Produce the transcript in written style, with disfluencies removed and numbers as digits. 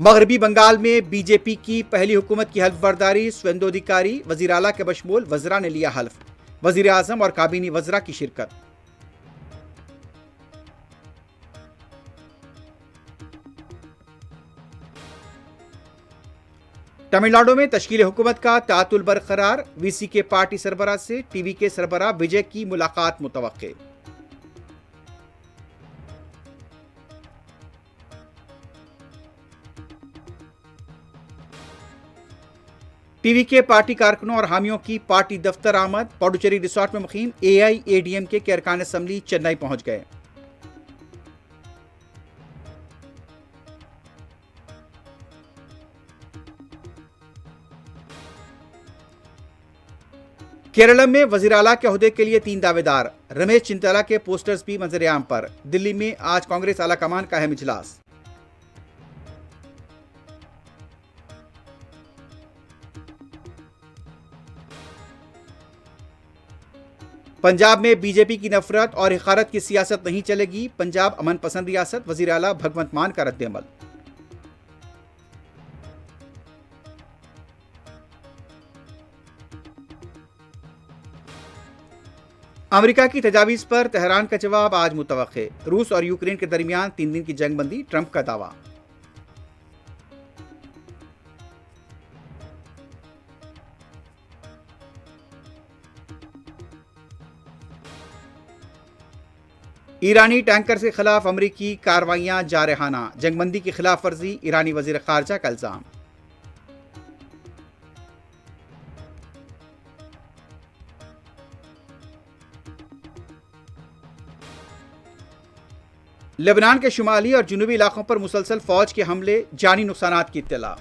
मगरबी बंगाल में बीजेपी की पहली हुकूमत की हल्फ बर्दारी, सुवेंदु अधिकारी, वजीर आला के बशमूल वज़रा ने लिया हल्फ। वजीर आजम और काबीनी वज़रा की शिरकत। तमिलनाडु में तश्कील हुकूमत का तातुल बरकरार, वीसी के पार्टी सरबराह से टीवी के सरबराह विजय की मुलाकात मुतवक्के। टीवी के पार्टी कारकुनों और हामियों की पार्टी दफ्तर आमद, पौडुचेरी रिसोर्ट में मुकीम एआईएडीएमके के अरकान असम्बली चेन्नई पहुंच गए। केरल में वजीर आला के ओहदे के लिए 3 दावेदार, रमेश चिंतला के पोस्टर्स भी मंजर-ए-आम पर। दिल्ली में आज कांग्रेस आला कमान का अहम इजलास। पंजाब में बीजेपी की नफरत और हिकारत की सियासत नहीं चलेगी, पंजाब अमन पसंद रियासत, वजीर आला भगवंत मान का रद्द-ए-अमल। अमेरिका की तजावीज़ पर तेहरान का जवाब आज मुतवक्के। रूस और यूक्रेन के दरमियान 3 दिन की जंगबंदी, ट्रंप का दावा। ईरानी टैंकर के खिलाफ अमरीकी कार्रवाइयां जारहाना, जंगबंदी की खिलाफ वर्जी, ईरानी वजीर खारजा का इल्जाम। लेबनान के शुमाली और जुनूबी इलाकों पर मुसलसल फौज के हमले, जानी नुकसानात की इत्तला।